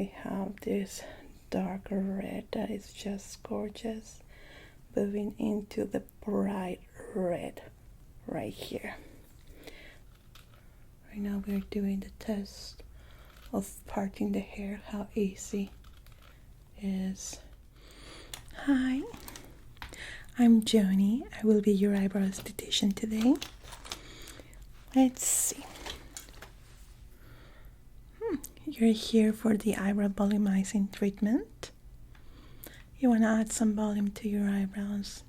we have this darker red that is just gorgeous, moving into the bright red right here. Right now we're doing the test of parting the hair, how easy it is. Hi, I'm Jonie. I will be your eyebrow esthetician today. Let's see. You're here for the eyebrow volumizing treatment. You want to add some volume to your eyebrows.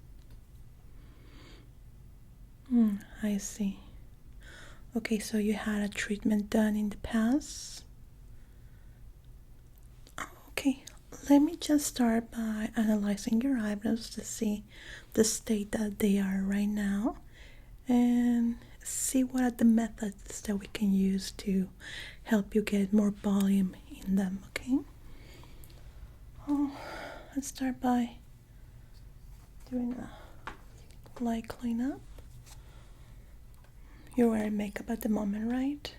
I see. Okay, so you had a treatment done in the past. Okay, let me just start by analyzing your eyebrows to see the state that they are right now and see what are the methods that we can use to help you get more volume in them, okay? Let's start by doing a light cleanup. You're wearing makeup at the moment, right?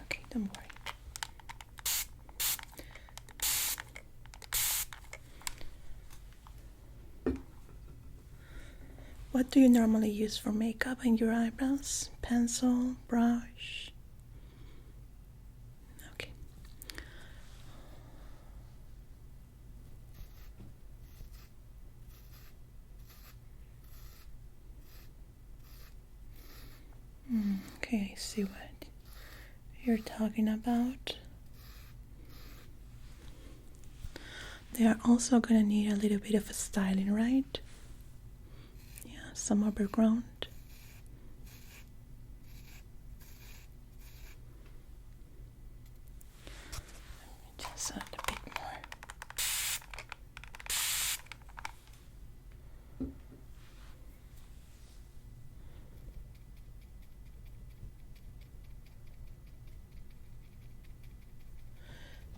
Okay, don't worry. What do you normally use for makeup in your eyebrows? Pencil, brush? Okay. Okay, I see what you're talking about. They are also gonna need a little bit of a styling, right? Yeah, some overgrown. Just add a bit more.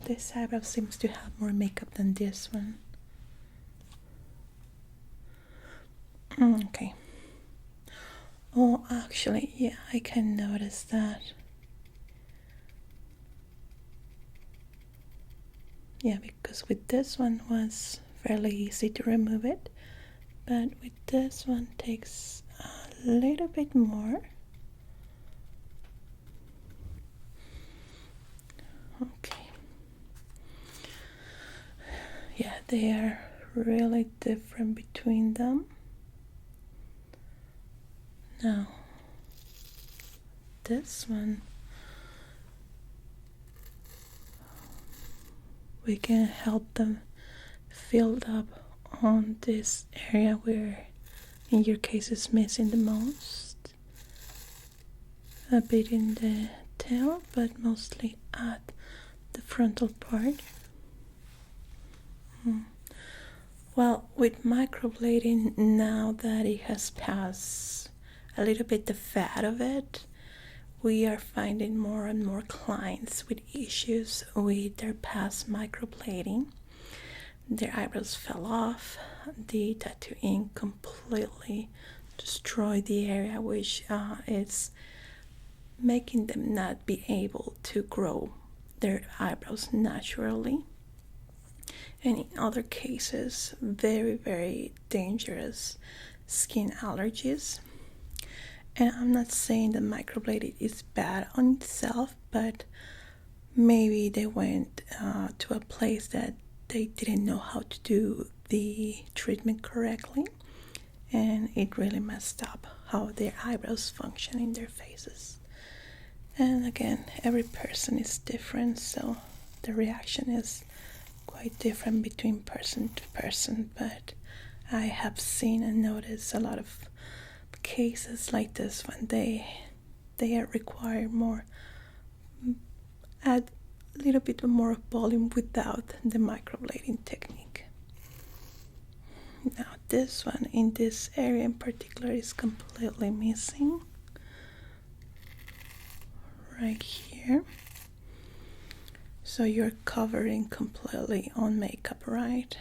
This eyebrow seems to have more makeup than this one. Okay. Oh, actually, yeah, I can notice that. Yeah, because with this one was fairly easy to remove it, but with this one takes a little bit more. Okay. Yeah, they are really different between them. Now, this one, we can help them fill up on this area where, in your case, is missing the most. A bit in the tail, but mostly at the frontal part. Well, with microblading, now that it has passed a little bit the fat of it, we are finding more and more clients with issues with their past microblading. Their eyebrows fell off, the tattoo ink completely destroyed the area, which is making them not be able to grow their eyebrows naturally. And in other cases, very, very dangerous skin allergies. And I'm not saying that microblading is bad on itself, but maybe they went to a place that they didn't know how to do the treatment correctly, and it really messed up how their eyebrows function in their faces. And again, every person is different, so the reaction is quite different between person to person, but I have seen and noticed a lot of cases like this when they require more, add a little bit more volume without the microblading technique. Now this one in this area in particular is completely missing right here. So you're covering completely on makeup, right?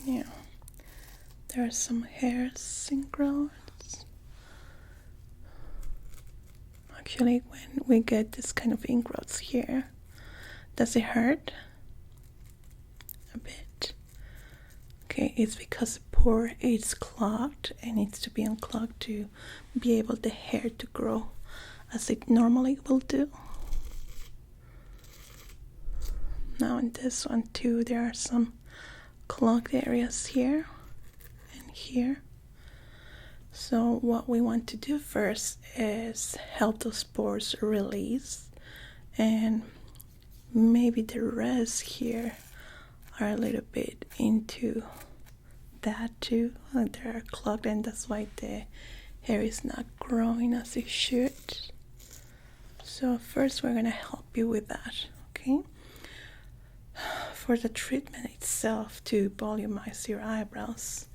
Yeah. There are some hairs and growths. actually when we get this kind of ingrowths here. Does it hurt? A bit. Okay, it's because the pore is clogged and needs to be unclogged to be able the hair to grow as it normally will do. Now in this one too, there are some clogged areas here and here. So what we want to do first is help those pores release, and maybe the rest here are a little bit into that too. They are clogged, and that's why the hair is not growing as it should. So first we're gonna help you with that, okay? For the treatment itself to volumize your eyebrows,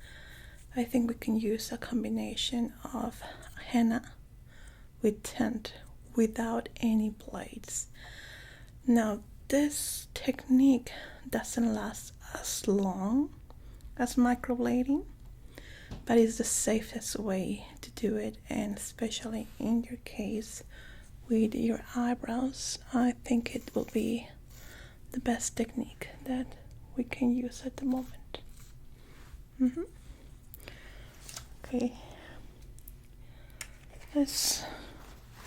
I think we can use a combination of henna with tint without any blades. Now this technique doesn't last as long as microblading, but it's the safest way to do it, and especially in your case with your eyebrows, I think it will be the best technique that we can use at the moment. Okay, let's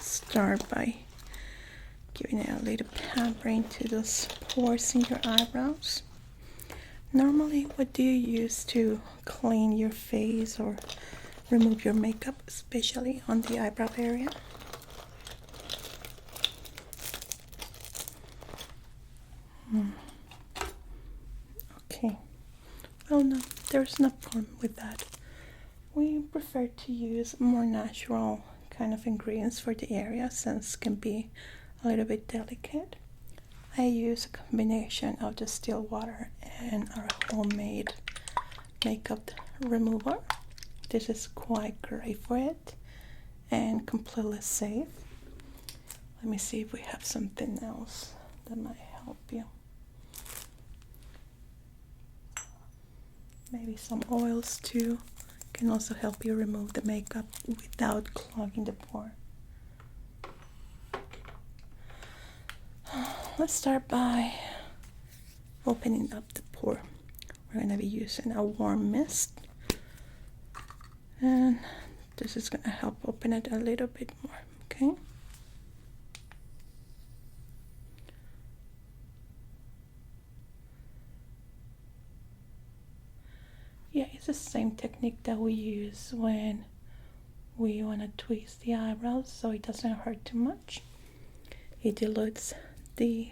start by giving it a little pampering to those pores in your eyebrows. Normally, what do you use to clean your face or remove your makeup, especially on the eyebrow area? Okay, well, no, there's no problem with that. We prefer to use more natural kind of ingredients for the area since it can be a little bit delicate. I use a combination of the still water and our homemade makeup remover. This is quite great for it and completely safe. Let me see if we have something else that might help you. Maybe some oils too can also help you remove the makeup without clogging the pore. Let's start by opening up the pore. We're going to be using a warm mist, and this is going to help open it a little bit more, okay? Yeah, it's the same technique that we use when we want to twist the eyebrows so it doesn't hurt too much. It dilutes the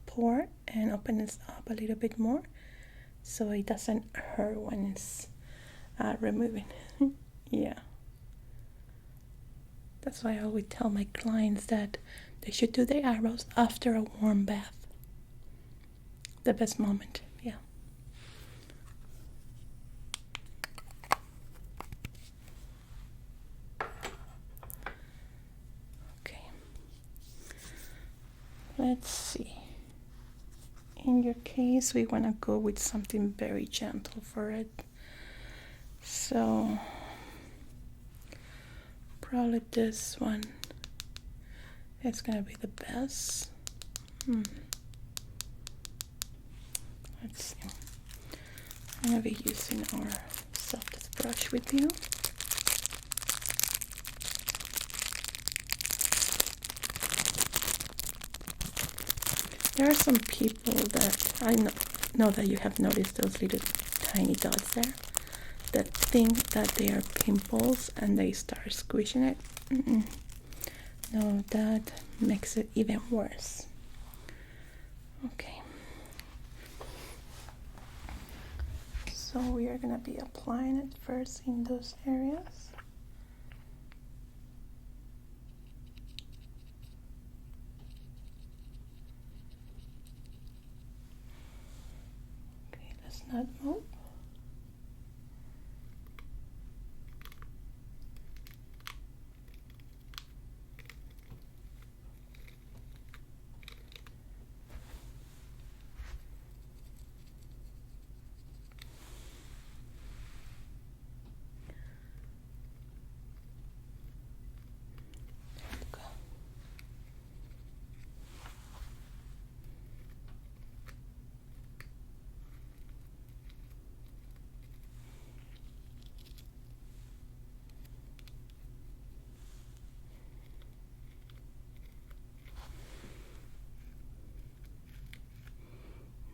pore and opens up a little bit more so it doesn't hurt when it's removing. Yeah, that's why I always tell my clients that they should do their eyebrows after a warm bath. The best moment. Yeah. Okay, let's see. In your case, we want to go with something very gentle for it. So, probably this one is going to be the best. Let's see. I'm going to be using our softest brush with you. There are some people that I know that you have noticed those little tiny dots there that think that they are pimples and they start squishing it. No, that makes it even worse. Okay. So we are going to be applying it first in those areas. Okay, let's not move.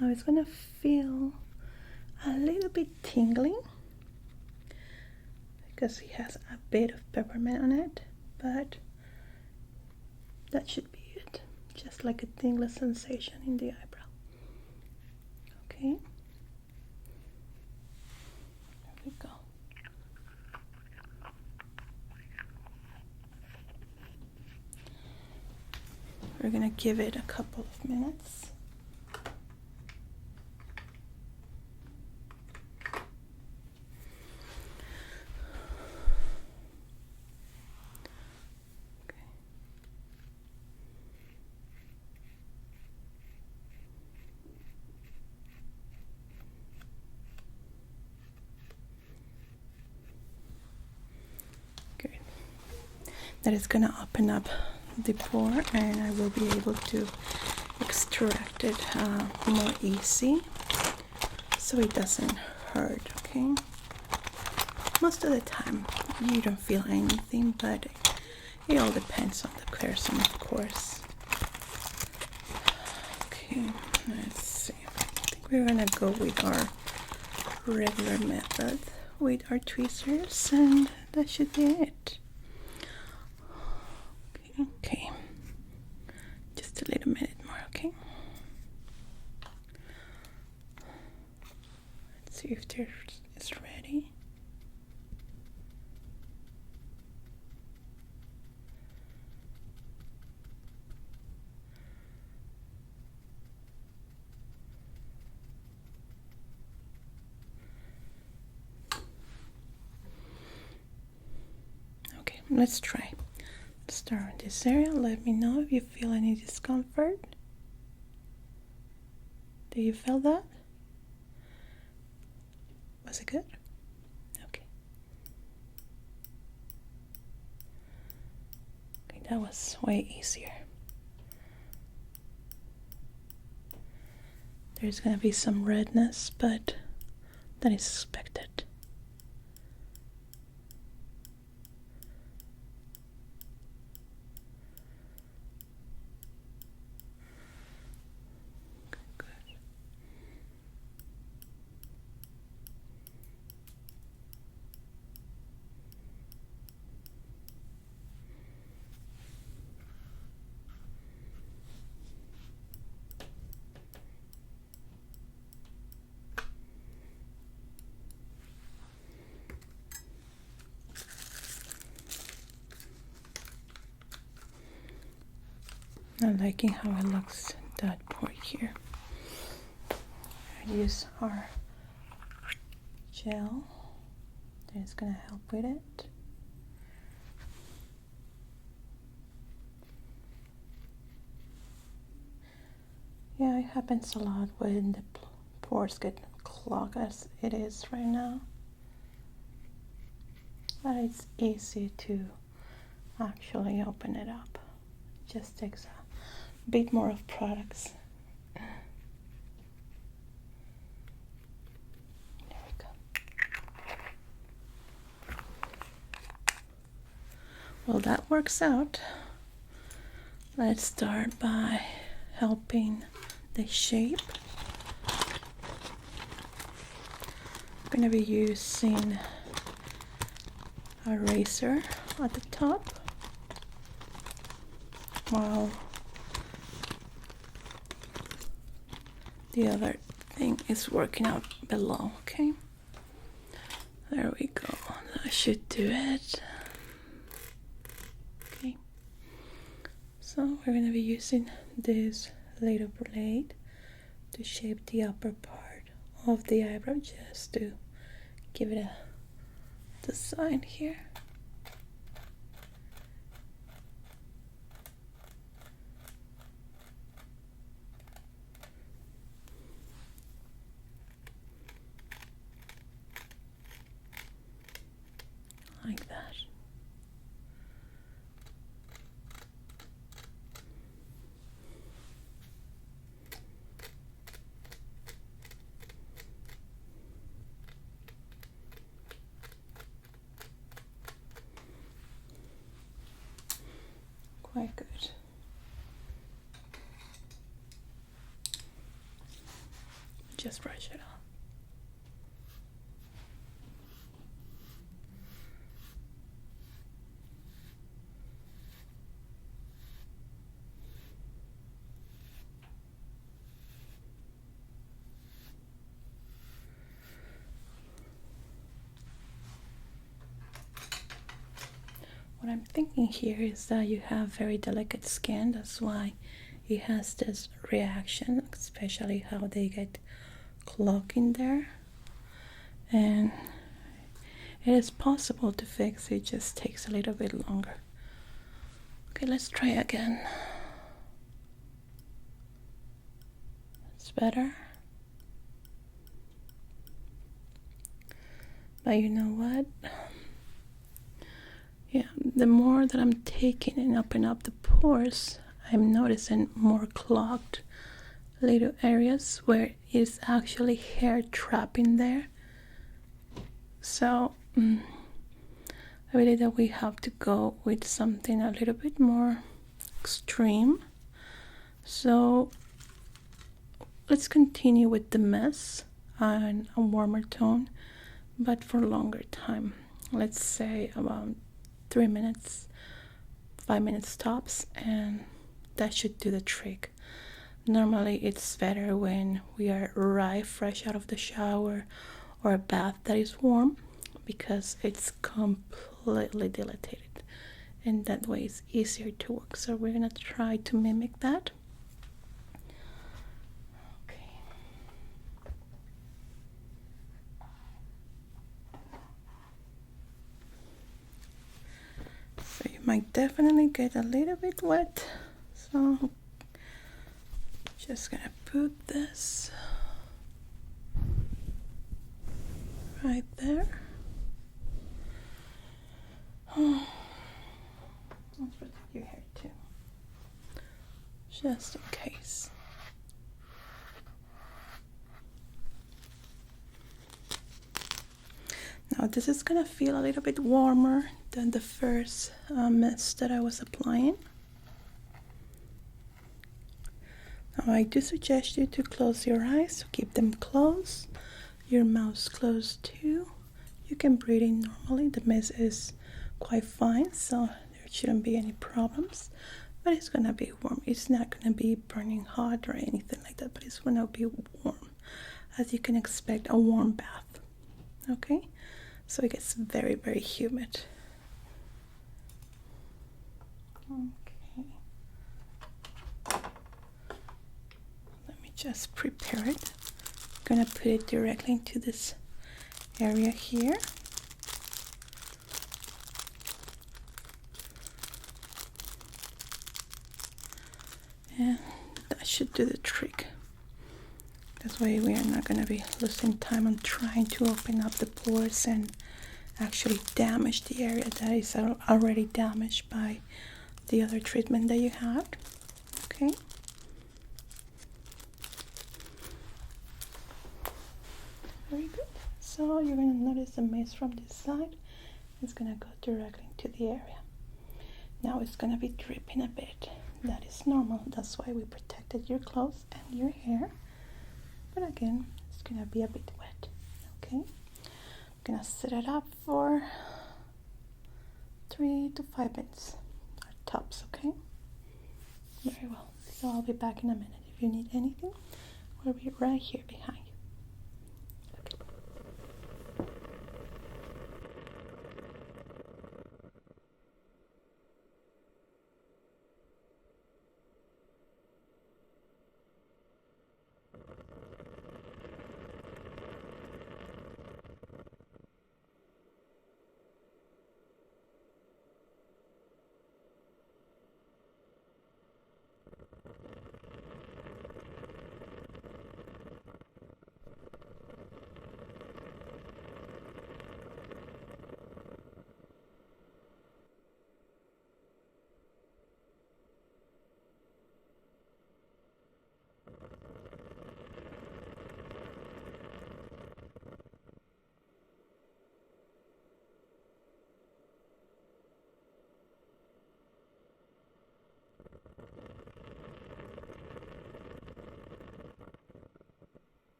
Now it's gonna feel a little bit tingling because it has a bit of peppermint on it, but that should be it. Just like a tingling sensation in the eyebrow. Okay. There we go. We're gonna give it a couple of minutes. That is going to open up the pore, and I will be able to extract it more easy so it doesn't hurt. Okay, most of the time you don't feel anything, but it all depends on the person, of course. Okay, let's see. I think we're gonna go with our regular method with our tweezers, and that should be it. Okay, just a little minute more, okay? Let's see if this is ready. Okay, let's try. Start in this area. Let me know if you feel any discomfort. Do you feel that? Was it good? Okay. Okay, that was way easier. There's gonna be some redness, but that is expected. I'm liking how it looks, that part here. I use our gel that is going to help with it. Yeah, it happens a lot when the pores get clogged as it is right now. But it's easy to actually open it up. It just takes a bit more of products. There we go. Well, that works out. Let's start by helping the shape. I'm going to be using a razor at the top, while the other thing is working out below. Okay, there we go. That should do it. Okay, so we're going to be using this little blade to shape the upper part of the eyebrow, just to give it a design here. Like that. Quite good. just brush it off. What I'm thinking here is that you have very delicate skin, that's why it has this reaction, especially how they get clogged in there. And it is possible to fix, it just takes a little bit longer. Okay, let's try again. It's better. But you know what? Yeah, the more that I'm taking and opening up the pores, I'm noticing more clogged little areas where it's actually hair trapped in there. So I believe that we have to go with something a little bit more extreme. So let's continue with the mess and a warmer tone, but for longer time. Let's say about 3 minutes, 5 minutes tops, and that should do the trick. Normally it's better when we are right fresh out of the shower or a bath that is warm, because it's completely dilated, and that way it's easier to work. So we're gonna try to mimic that. Okay. So you might definitely get a little bit wet, so just gonna put this right there. Let's protect your hair too, just in case. Now this is gonna feel a little bit warmer than the first mist that I was applying. Now I do suggest you to close your eyes, so keep them closed, your mouth closed too. You can breathe in normally, the mist is quite fine, so there shouldn't be any problems. But it's gonna be warm. It's not gonna be burning hot or anything like that, but it's gonna be warm, as you can expect a warm bath. Okay, so it gets very, very humid. Okay, let me just prepare it. I'm gonna put it directly into this area here. And that should do the trick. This way we are not going to be losing time on trying to open up the pores and actually damage the area that is already damaged by the other treatment that you had. Okay. Very good. So you're going to notice the mist from this side. It's going to go directly into the area. Now it's going to be dripping a bit. That is normal. That's why we protected your clothes and your hair. But again, it's going to be a bit wet. Okay. I'm going to set it up for 3 to 5 minutes. Or tops, okay? Very well. So I'll be back in a minute. If you need anything, we'll be right here behind you.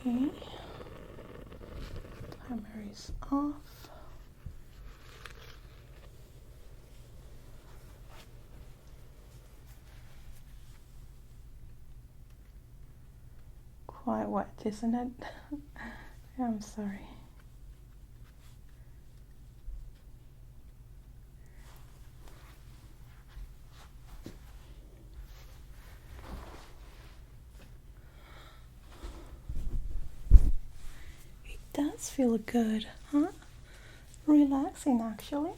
Okay. Timer is off. Quite wet, isn't it? I'm sorry. It does feel good, huh? Relaxing, actually.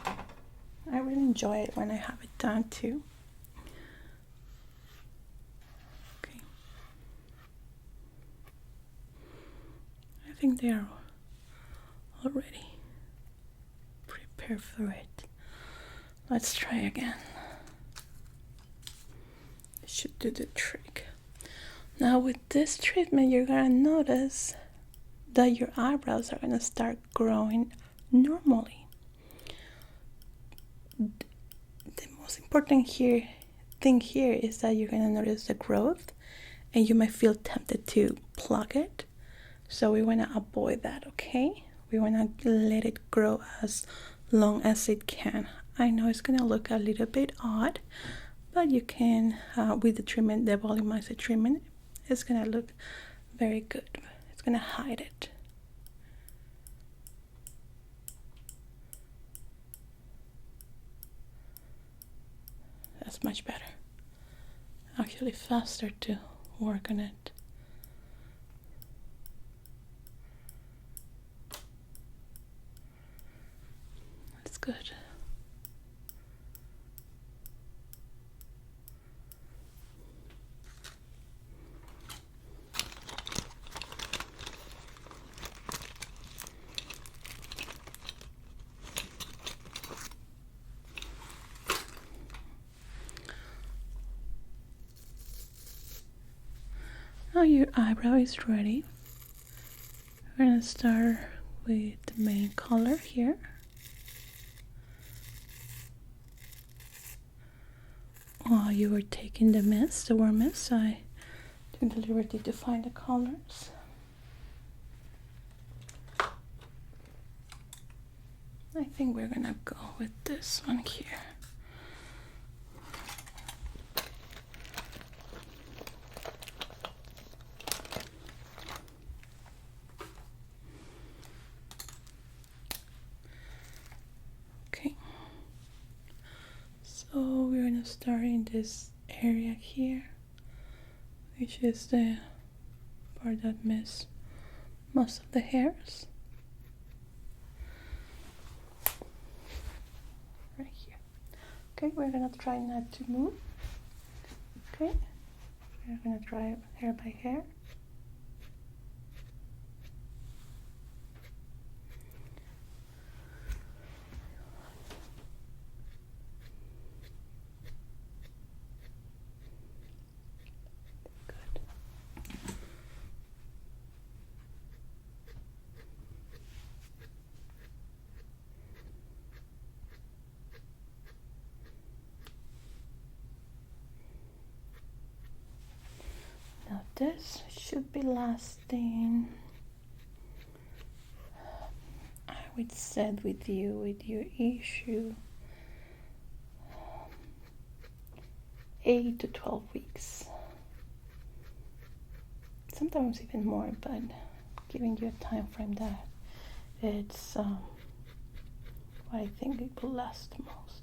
I really enjoy it when I have it done too. Okay. I think they are already prepared for it. Let's try again. It should do the trick. Now with this treatment, you're gonna notice that your eyebrows are gonna start growing normally. The most important thing here is that you're gonna notice the growth, and you might feel tempted to pluck it. So we wanna avoid that, okay? We wanna let it grow as long as it can. I know it's gonna look a little bit odd, but you can, with the treatment, the volumizer treatment, it's gonna look very good. It's gonna hide it. That's much better. Actually faster to work on it. That's good. Now your eyebrow is ready. We're gonna start with the main color here. While you were taking the mist, the warm mist, I took the liberty to find the colors. I think we're gonna go with this one here. So we're going to start in this area here, which is the part that misses most of the hairs. Right here. Okay, we're going to try not to move. Okay, we're going to try hair by hair. Now this should be lasting, I would say with your issue, 8 to 12 weeks. Sometimes even more, but giving you a time frame that it's what I think it will last the most.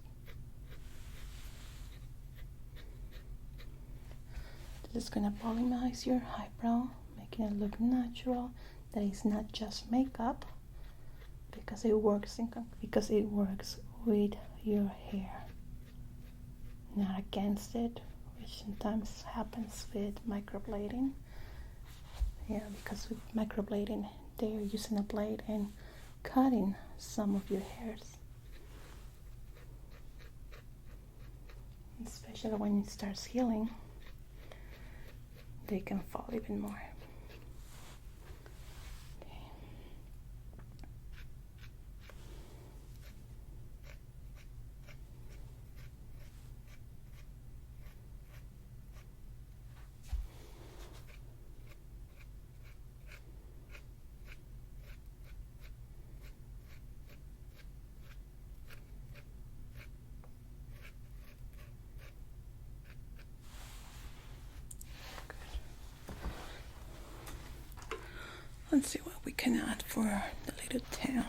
This is gonna volumize your eyebrow, making it look natural. That is not just makeup, because it works with your hair, not against it, which sometimes happens with microblading. Yeah, because with microblading, they are using a blade and cutting some of your hairs, especially when it starts healing. They can fall even more. Okay. Let's see what we can add for the little tail.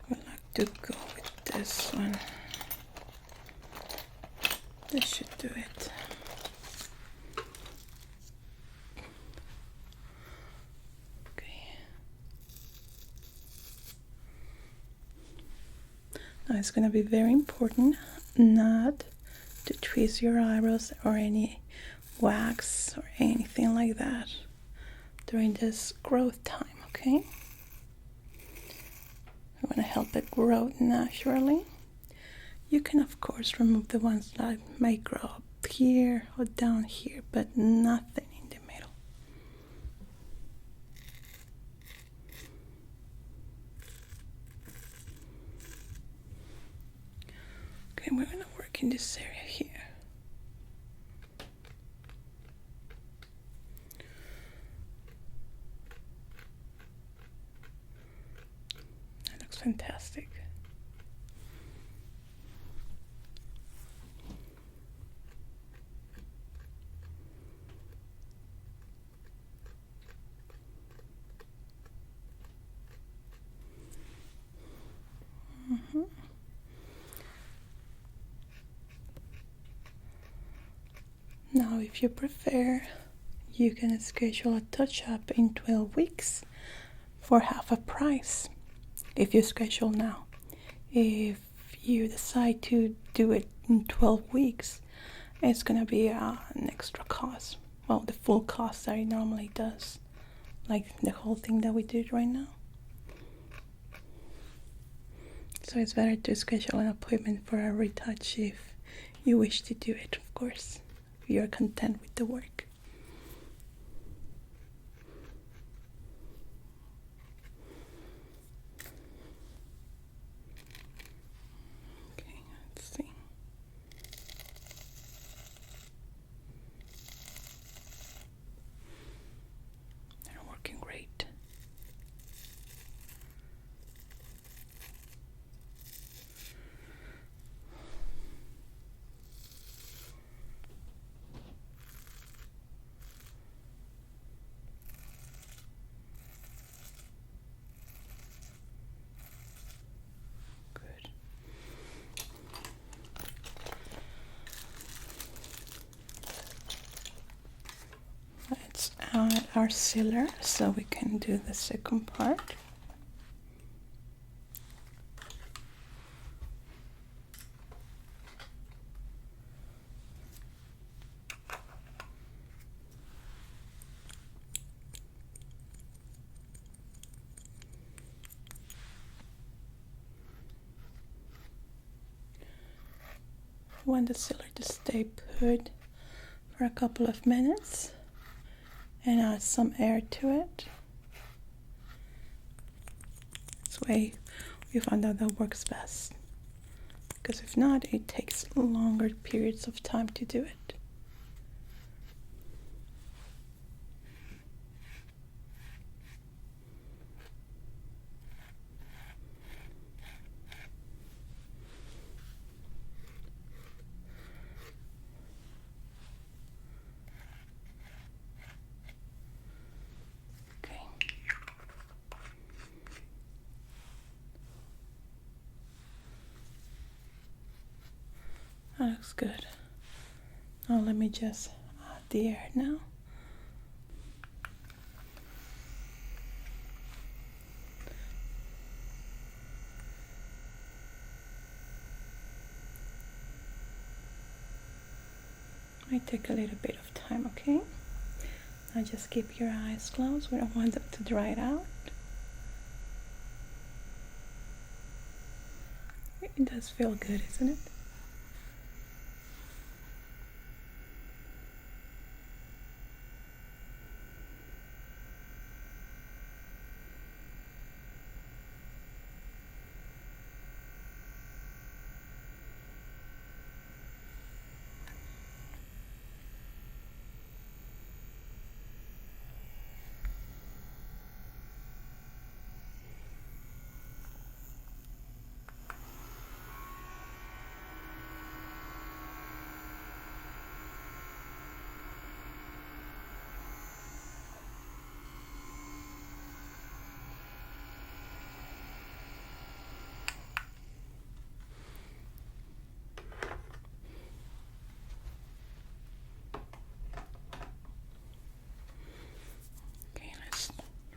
I like to go with this one. This should do it. Okay. Now it's going to be very important not to twist your eyebrows or any wax or anything like that during this growth time, okay? I want to help it grow naturally. You can of course remove the ones that may grow up here or down here, but nothing in the middle. Okay, we're going to work in this area here. That looks fantastic. Now, if you prefer, you can schedule a touch-up in 12 weeks for half a price if you schedule now. If you decide to do it in 12 weeks, it's going to be an extra cost. Well, the full cost that it normally does, like the whole thing that we did right now. So it's better to schedule an appointment for a retouch if you wish to do it, of course, if you're content with the work. Okay, let's see. They're working great. Let's add our sealer so we can do the second part. I want the sealer to stay put for a couple of minutes and add some air to it. This way we found out that works best, because if not, it takes longer periods of time to do it. That looks good. Now let me just add the air now. Might take a little bit of time, okay? Now just keep your eyes closed. We don't want them to dry it out. It does feel good, isn't it?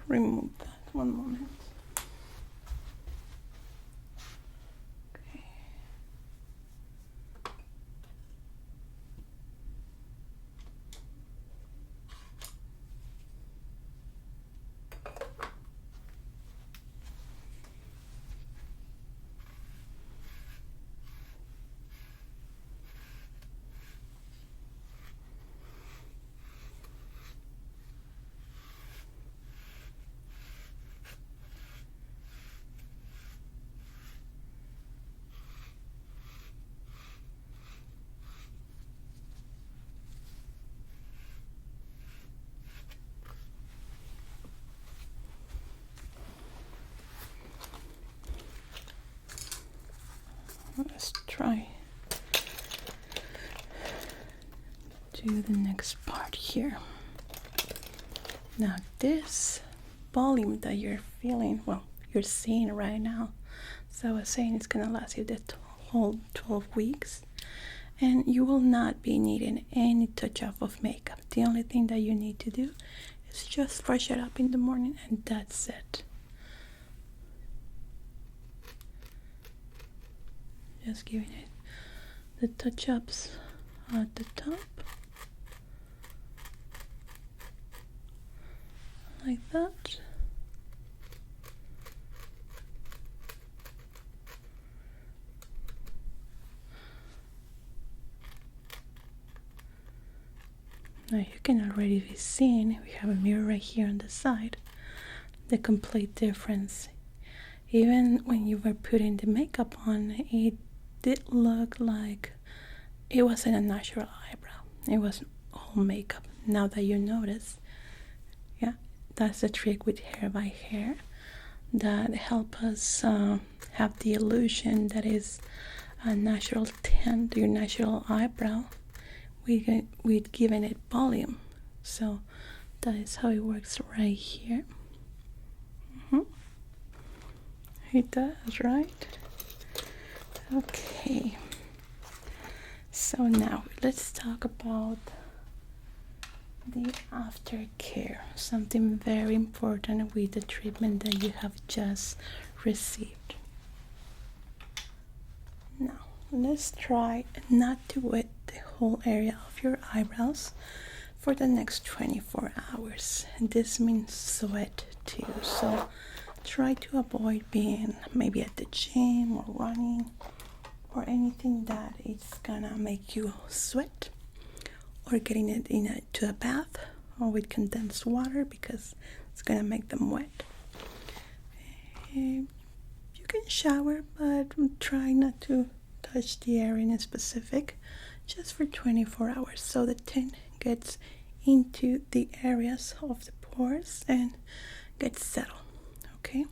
remove that. One moment. Okay. Let's try do the next part here. Now this volume that you're feeling, well, you're seeing right now, so I was saying it's gonna last you the whole 12 weeks, and you will not be needing any touch up of makeup. The only thing that you need to do is just brush it up in the morning, and that's it. Just giving it the touch-ups at the top, like that. Now you can already be seeing, we have a mirror right here on the side, the complete difference. Even when you were putting the makeup on, it did look like it wasn't a natural eyebrow. It was all makeup. Now that you notice, yeah, that's the trick with hair by hair that help us have the illusion that is a natural tint, your natural eyebrow, with giving it volume. So that is how it works right here. It does, right? Okay, so now let's talk about the aftercare, something very important with the treatment that you have just received. Now let's try not to wet the whole area of your eyebrows for the next 24 hours. And this means sweat too, so try to avoid being maybe at the gym or running or anything that is gonna make you sweat, or getting it into a bath or with condensed water, because it's gonna make them wet. You can shower, but try not to touch the area in specific, just for 24 hours, so the tint gets into the areas of the pores and gets settled. Okay,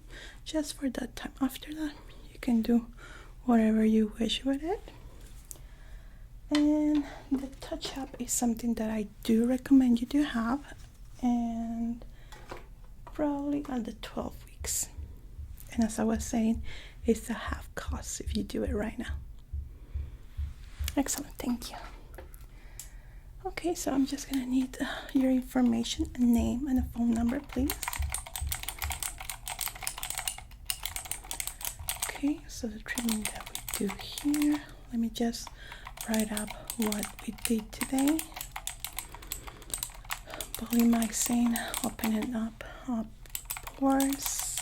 just for that time. After that, you can do whatever you wish with it. And the touch up is something that I do recommend you to have, and probably at the 12 weeks. And as I was saying, it's a half cost if you do it right now. Excellent, thank you. Okay, so I'm just gonna need your information, a name and a phone number, please. Okay, so the treatment that we do here, let me just write up what we did today. Volumizing, opening up pores,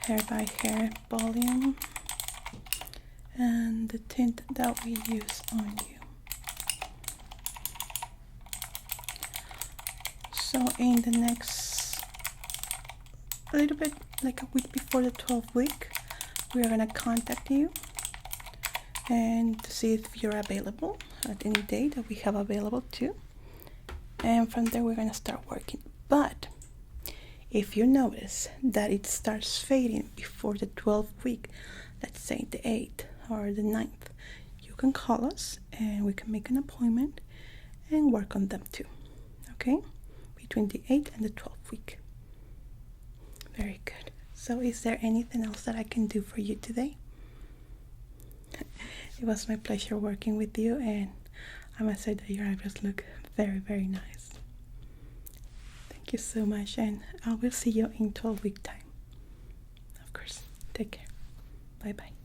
hair by hair volume, and the tint that we use on you. So in the next, a little bit like a week before the 12th week, we are gonna contact you and to see if you're available at any day that we have available too. And from there we're gonna start working. But if you notice that it starts fading before the 12th week, let's say the 8th or the 9th, you can call us and we can make an appointment and work on them too. Okay? Between the 8th and the 12th week. Very good. So is there anything else that I can do for you today? It was my pleasure working with you, and I must say that your eyebrows look very, very nice. Thank Thank you so much, and I will see you in 12-week time. Of course. Take care. Bye bye.